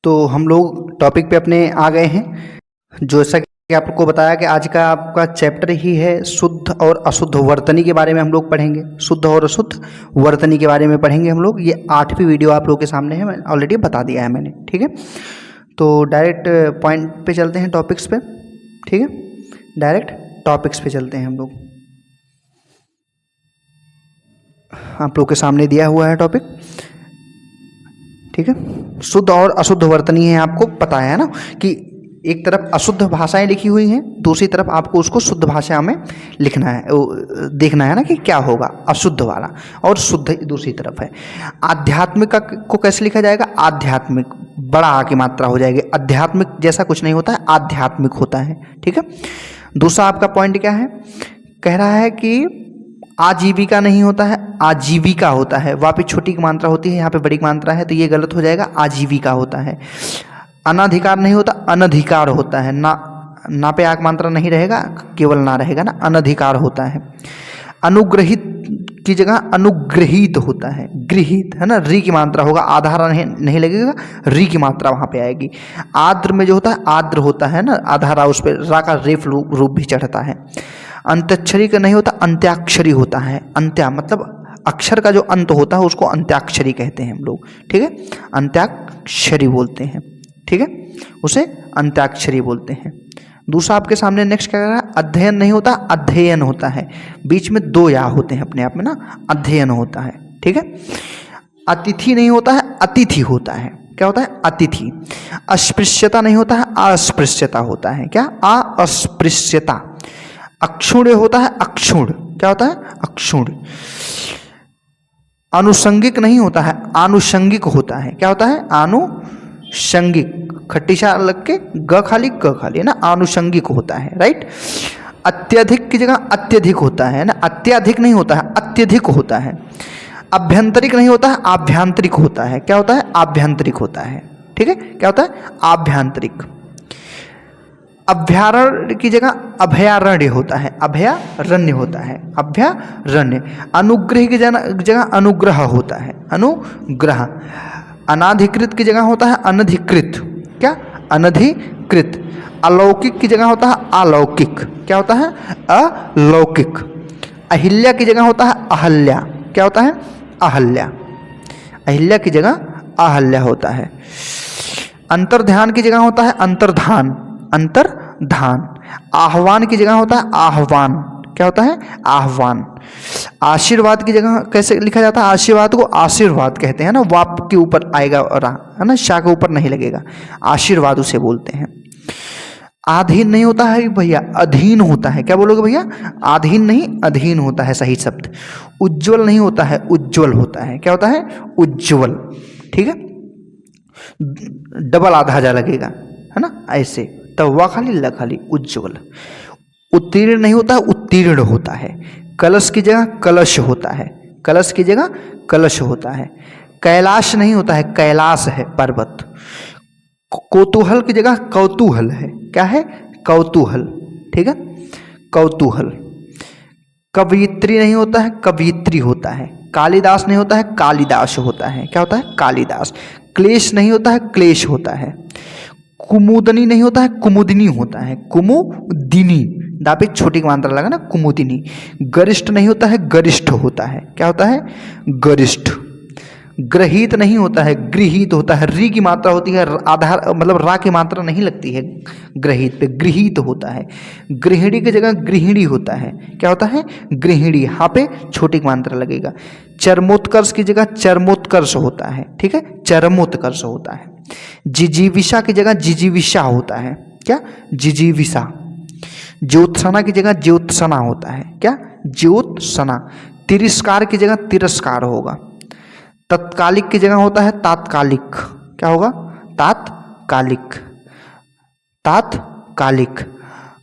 तो हम लोग टॉपिक पे अपने आ गए हैं। जैसा कि आपको बताया कि आज का आपका चैप्टर ही है शुद्ध और अशुद्ध वर्तनी के बारे में हम लोग पढ़ेंगे। शुद्ध और अशुद्ध वर्तनी के बारे में पढ़ेंगे हम लोग। ये 8वीं वीडियो आप लोगों के सामने है, मैं ऑलरेडी बता दिया है मैंने, ठीक है। तो डायरेक्ट पॉइंट पे चलते हैं, टॉपिक्स पे, ठीक है। डायरेक्ट टॉपिक्स पे चलते हैं हम लोग। आप लोग के सामने दिया हुआ है टॉपिक, ठीक है। शुद्ध और अशुद्ध वर्तनी है, आपको पता है ना कि एक तरफ अशुद्ध भाषाएं लिखी हुई हैं, दूसरी तरफ आपको उसको शुद्ध भाषा में लिखना है, देखना है ना कि क्या होगा अशुद्ध वाला, और शुद्ध दूसरी तरफ है। आध्यात्मिक को कैसे लिखा जाएगा? आध्यात्मिक, बड़ा आ की मात्रा हो जाएगी। आध्यात्मिक जैसा कुछ नहीं होता है, आध्यात्मिक होता है, ठीक है। दूसरा आपका पॉइंट क्या है? कह रहा है कि आजीविका नहीं होता है, आजीविका होता है। वहाँ पे छोटी की मात्रा होती है, यहाँ पे बड़ी की मात्रा है, तो ये गलत हो जाएगा, आजीविका होता है। अनधिकार नहीं होता, अनधिकार होता है। ना पे आक मात्रा नहीं रहेगा, केवल ना रहेगा ना, अनधिकार होता है। अनुग्रहित की जगह अनुग्रहित होता है, गृहित है ना, री की मात्रा होगा, आधार नहीं लगेगा, री की मात्रा वहाँ पे आएगी। आद्र में जो होता है, आद्र होता है ना, आधारा उस पर रा का रेफ रूप भी चढ़ता है। अंत्याक्षरी का नहीं होता, अंत्याक्षरी होता है। अंत्या मतलब अक्षर का जो अंत होता है उसको अंत्याक्षरी कहते हैं हम लोग, ठीक है। अंत्याक्षरी बोलते हैं, ठीक है, उसे अंत्याक्षरी बोलते हैं। दूसरा आपके सामने नेक्स्ट क्या कर रहा है? अध्ययन नहीं होता, अध्ययन होता है। बीच में दो या होते हैं अपने आप में ना, अध्ययन होता है, ठीक है। अतिथि नहीं होता है, अतिथि होता है। क्या होता है? अतिथि। अस्पृश्यता नहीं होता है, अस्पृश्यता होता है। क्या? अस्पृश्यता। अक्षुण्य होता है, अक्षुण्य। क्या होता है? अक्षुण्य। अनुषंगिक नहीं होता है, आनुषंगिक होता है। क्या होता है? आनुषंगिक, खट्टीशा लग के ग खाली क खाली है ना, आनुषंगिक होता है, राइट। अत्यधिक की जगह अत्यधिक होता है ना, अत्यधिक नहीं होता है, अत्यधिक होता है। अभ्यंतरिक नहीं होता है, आभ्यंतरिक होता है। क्या होता है? आभ्यंतरिक होता है, ठीक है। क्या होता है? आभ्यंतरिक। अभयारण्य की जगह अभयारण्य होता है, अभयारण्य होता है, अभयारण्य। अनुग्रह की जगह अनुग्रह होता है, अनुग्रह। अनाधिकृत की जगह होता है अनधिकृत। क्या? अनधिकृत। अलौकिक की जगह होता है अलौकिक। क्या होता है? अलौकिक। अहिल्या की जगह होता है अहल्या। क्या होता है? अहल्या। अहिल्या की जगह अहल्या होता है। अंतर्ध्यान की जगह होता है अंतर्धान, अंतर्धान। आह्वान की जगह होता है आह्वान। क्या होता है? आह्वान। आशीर्वाद की जगह कैसे लिखा जाता है? आशीर्वाद को आशीर्वाद कहते हैं ना, वाप के ऊपर आएगा है ना, शाह के ऊपर नहीं लगेगा, आशीर्वाद उसे बोलते हैं। आधीन नहीं होता है भैया, अधीन होता है। क्या बोलोगे भैया? आधीन नहीं, अधीन होता है सही शब्द। उज्ज्वल नहीं होता है, उज्ज्वल होता है। क्या होता है? उज्ज्वल, ठीक है। डबल आधा जा लगेगा, है ना, ऐसे। तब वा खाली ल खाली, उज्ज्वल। उत्तीर्ण नहीं होता है, उत्तीर्ण होता है। कलश की जगह कलश होता है, कलश की जगह कलश होता है। कैलाश नहीं होता है, कैलाश है, पर्वत। कौतूहल की जगह कौतूहल है। क्या है? कौतूहल, ठीक है, कौतूहल। कवियत्री नहीं होता है, कवियत्री होता है। कालिदास नहीं होता है, कालिदास होता है। क्या होता है? कालिदास। क्लेश नहीं होता है, क्लेश होता है। कुमुदनी नहीं होता है, कुमुदिनी होता है। कुमुदिनी, दापे छोटी मात्रा लगा ना, कुमुदिनी। गरिष्ठ नहीं होता है, गरिष्ठ होता है। क्या होता है? गरिष्ठ। ग्रहित नहीं होता है, गृहित होता है। री की मात्रा होती है, आधार मतलब रा की मात्रा नहीं लगती है ग्रहित पे, गृहित होता है। गृहिणी की जगह गृहिणी होता है। क्या होता है? गृहिणी। यहाँ पे छोटी मात्रा लगेगा। चरमोत्कर्ष की जगह चरमोत्कर्ष होता है, ठीक है, चरमोत्कर्ष होता है। जिजीविषा की जगह जिजीविषा होता है। क्या? जिजीविषा। ज्योत्सना की जगह ज्योत्सना होता है। क्या? ज्योत्सना। तिरस्कार की जगह तिरस्कार होगा। तत्कालिक की जगह होता है तात्कालिक। क्या होगा? तात्कालिक, तात्कालिक।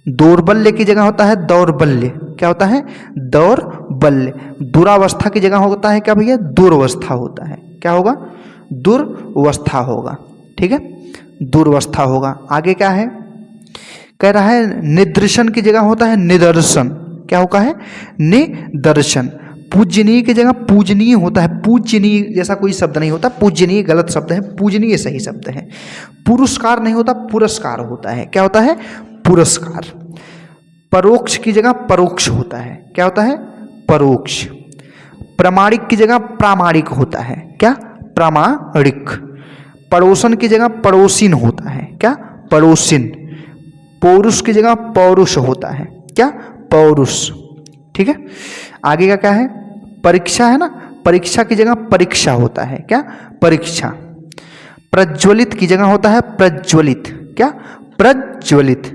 दौर्बल्य की जगह होता है दौर्बल्य। क्या होता है? दौर्बल्य। दुरावस्था की जगह होता है क्या भैया? दुर्वस्था होता है। क्या होगा? दुर्वस्था होगा, ठीक है, दुर्वस्था होगा। आगे क्या है? कह रहा है निदर्शन की जगह होता है निदर्शन। क्या होगा है? निदर्शन। पूजनीय की जगह पूजनीय होता है, पूजनीय जैसा कोई शब्द नहीं होता, पूजनीय गलत शब्द है, पूजनीय सही शब्द है। पुरस्कार नहीं होता, पुरस्कार होता है। क्या होता है? पुरस्कार। परोक्ष की जगह परोक्ष होता है। क्या होता है? परोक्ष। प्रामाणिक की जगह प्रामाणिक होता है। क्या? प्रामाणिक। पड़ोसन की जगह पड़ोसिन होता है। क्या? पड़ोसिन। पौरुष की जगह पौरुष होता है। क्या? पौरुष। ठीक है। आगे का क्या है? परीक्षा है ना, परीक्षा की जगह परीक्षा होता है। क्या? परीक्षा। प्रज्वलित की जगह होता है प्रज्वलित। क्या? प्रज्वलित।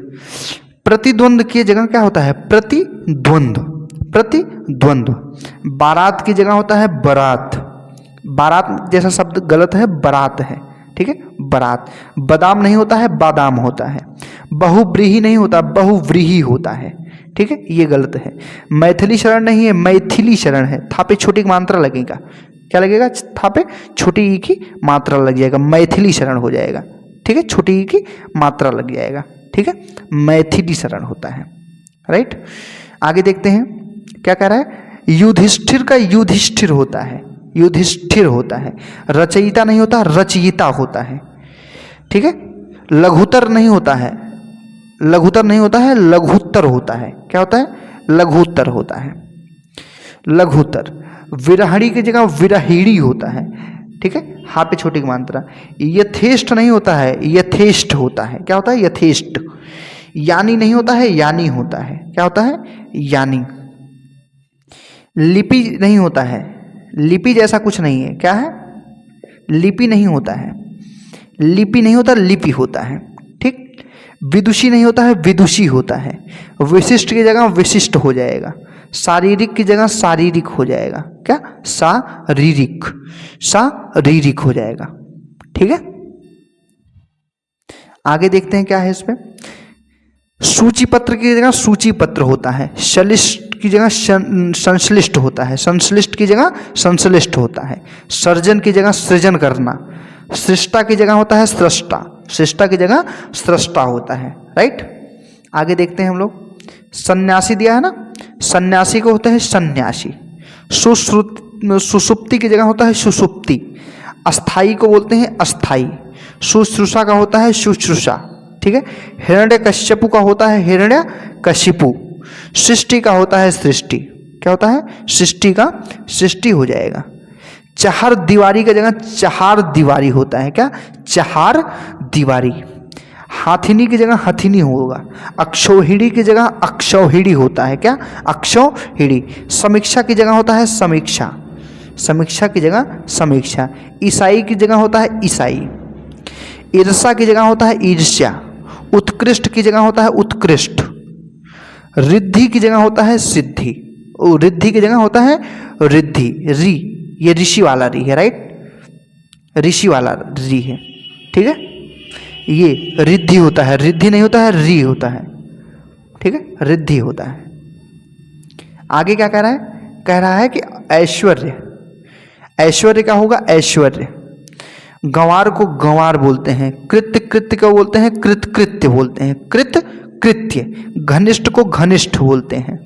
प्रतिद्वंद की जगह क्या होता है? प्रतिद्वंद। प्रतिद्वंद। बारात की जगह होता है बारात। बारात जैसा शब्द गलत है, बारात है। ठीक है, बारात। बादाम नहीं होता है, बादाम होता है। बहुव्रीहि नहीं होता, बहुव्रीहि होता है। ठीक है, ये गलत है। मैथिली शरण नहीं है, मैथिली शरण है। था पे छोटी मात्रा लगेगा। क्या लगेगा? था पे छोटी ई की मात्रा लग जाएगा, मैथिली शरण हो जाएगा। ठीक है, छोटी ई की मात्रा लग जाएगा। ठीक है, मैथिली शरण होता है। राइट। आगे देखते हैं क्या कह रहा है। युधिष्ठिर का युधिष्ठिर होता है, युधिष्ठिर होता है। रचयिता नहीं होता, रचयिता होता है। ठीक है। लघुतर नहीं होता है, लघुतर नहीं होता है, लघुत्तर होता है। क्या होता है? लघुत्तर होता है। लघुत्तर। विरहणी की जगह विरहिणी होता है। ठीक है, हा पे छोटी मात्रा। यथेष्ट नहीं होता है, यथेष्ट होता है। क्या होता है? यथेष्ट। यानी नहीं होता है, यानी होता है। क्या होता है? यानी। लिपि नहीं होता है, लिपि जैसा कुछ नहीं है। क्या है? लिपि नहीं होता है, लिपि नहीं होता, लिपि होता है। ठीक। विदुषी नहीं होता है, विदुषी होता है। विशिष्ट की जगह विशिष्ट हो जाएगा। शारीरिक की जगह शारीरिक हो जाएगा। क्या? शारीरिक। शारीरिक हो जाएगा। ठीक है। आगे देखते हैं क्या है इसमें। सूची पत्र की जगह सूची पत्र होता है। शलिष्ट की जगह संश्लिष्ट होता है। संश्लिष्ट की जगह संश्लिष्ट होता है। सर्जन की जगह सृजन करना। सृष्टा की जगह होता है सृष्टा। सृष्टा की जगह सृष्टा होता है। राइट। आगे देखते हैं हम लोग। सन्यासी दिया है ना, सन्यासी को होता है सन्यासी। सुसुप्ति की जगह होता है सुसुप्ति। अस्थाई को बोलते हैं अस्थाई। शुश्रूषा का होता है शुश्रूषा। ठीक है। हिरण्य कश्यपु का होता है हिरण्य कशिपु। सृष्टि का होता है सृष्टि। क्या होता है? सृष्टि का सृष्टि हो जाएगा। चहार दीवारी की जगह चहार दीवारी होता है। क्या? चहार दीवारी। हाथिनी की जगह हथिनी होगा। अक्षौहिणी की जगह अक्षौहिणी होता है। क्या? अक्षौहिणी। समीक्षा की जगह होता है समीक्षा। समीक्षा की जगह समीक्षा। ईसाई की जगह होता है ईसाई। ईर्षा की जगह होता है ईर्ष्या। उत्कृष्ट की जगह होता है उत्कृष्ट। रिद्धि की जगह होता है सिद्धि। रिद्धि की जगह होता है रिद्धि। री, ये ऋषि वाला री है। राइट, ऋषि वाला री है। ठीक है, ये रिद्धि होता है, रिद्धि नहीं होता है, री होता है। ठीक है, रिद्धि होता है। आगे क्या कह रहा है? कह रहा है कि ऐश्वर्य। ऐश्वर्य क्या होगा? ऐश्वर्य। गंवार को गंवार बोलते हैं। कृत्य कृत्य को बोलते हैं कृतकृत्य बोलते हैं। कृत कृत्य। घनिष्ठ को घनिष्ठ बोलते हैं।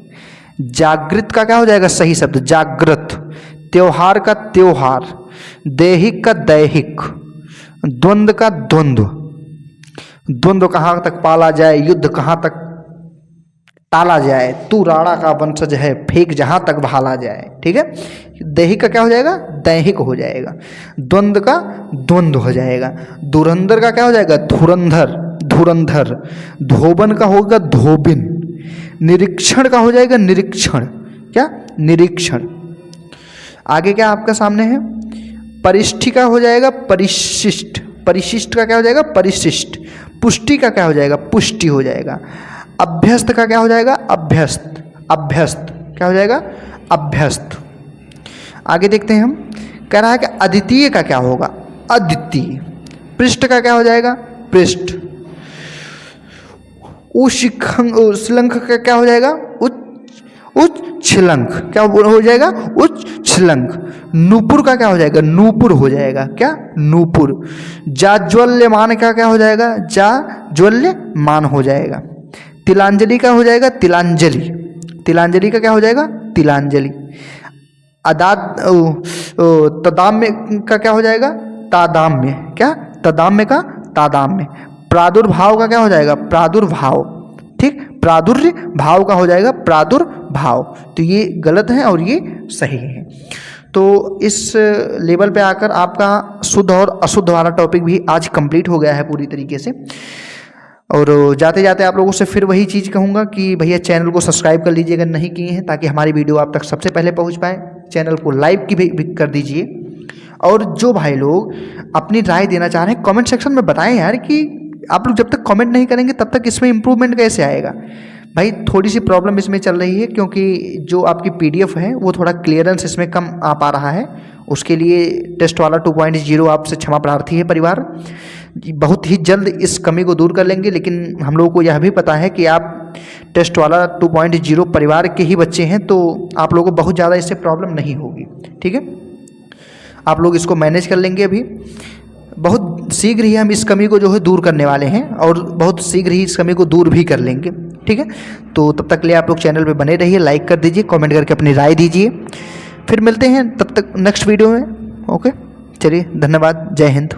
जागृत का क्या हो जाएगा? सही शब्द जागृत। त्योहार का त्योहार। दैहिक का दैहिक। द्वंद्व का द्वंद्व। द्वंद्व कहाँ तक पाला जाए, युद्ध कहाँ तक टाला जाए। तू राणा का वंशज है, फेंक जहां तक भाला जाए। ठीक है, दैहिक का क्या हो जाएगा? दैहिक हो जाएगा। द्वंद्व का द्वंद्व हो जाएगा। धुरंधर का क्या हो जाएगा? धुरंधर। धुरंधर। धोबन का होगा धोबिन। निरीक्षण का हो जाएगा निरीक्षण। क्या? निरीक्षण। आगे क्या आपका सामने है? परिष्ठी का हो जाएगा परिशिष्ट। परिशिष्ट का क्या हो जाएगा? परिशिष्ट। पुष्टि का क्या हो जाएगा? पुष्टि हो जाएगा। अभ्यस्त का क्या हो जाएगा? अभ्यस्त। अभ्यस्त क्या हो जाएगा? अभ्यस्त। आगे देखते हैं हम। कह रहा है कि अद्वितीय का क्या होगा? अद्वितीय। पृष्ठ का क्या हो जाएगा? पृष्ठ। उच्छृंख का क्या हो जाएगा? उच्छृंख। क्या हो जाएगा? उच्छृंख। नूपुर का क्या हो जाएगा? नूपुर हो जाएगा। क्या? नूपुर। जाज्वल्यमान का क्या हो जाएगा? जाज्वल्यमान हो जाएगा। तिलांजलि का हो जाएगा तिलांजलि। तिलांजलि का क्या हो जाएगा? तिलांजलि। तदाम्य का क्या हो जाएगा? तादाम्य। क्या? तदाम्य का तादाम्य। प्रादुर्भाव का क्या हो जाएगा? प्रादुर्भाव। ठीक, प्रादुर्य भाव का हो जाएगा प्रादुर्भाव। तो ये गलत है और ये सही है। तो इस लेवल पे आकर आपका शुद्ध और अशुद्ध वाला टॉपिक भी आज कंप्लीट हो गया है पूरी तरीके से। और जाते जाते आप लोगों से फिर वही चीज़ कहूँगा कि भैया चैनल को सब्सक्राइब कर लीजिए अगर नहीं किए हैं, ताकि हमारी वीडियो आप तक सबसे पहले पहुँच पाए। चैनल को लाइक की भी कर दीजिए। और जो भाई लोग अपनी राय देना चाह रहे हैं कमेंट सेक्शन में बताएं यार, कि आप लोग जब तक कमेंट नहीं करेंगे तब तक इसमें इम्प्रूवमेंट कैसे आएगा। भाई थोड़ी सी प्रॉब्लम इसमें चल रही है, क्योंकि जो आपकी PDF है वो थोड़ा क्लियरेंस इसमें कम आ पा रहा है। उसके लिए टेस्ट वाला 2.0 आपसे क्षमा प्रार्थी है परिवार। बहुत ही जल्द इस कमी को दूर कर लेंगे, लेकिन हम लोगों को यह भी पता है कि आप टेस्ट वाला 2.0 परिवार के ही बच्चे हैं, तो आप लोगों को बहुत ज़्यादा इससे प्रॉब्लम नहीं होगी। ठीक है, आप लोग इसको मैनेज कर लेंगे। अभी बहुत शीघ्र ही हम इस कमी को जो है दूर करने वाले हैं, और बहुत शीघ्र ही इस कमी को दूर भी कर लेंगे। ठीक है, तो तब तक के लिए आप लोग चैनल पे बने रहिए, लाइक कर दीजिए, कमेंट करके अपनी राय दीजिए। फिर मिलते हैं तब तक नेक्स्ट वीडियो में। ओके, चलिए, धन्यवाद, जय हिंद।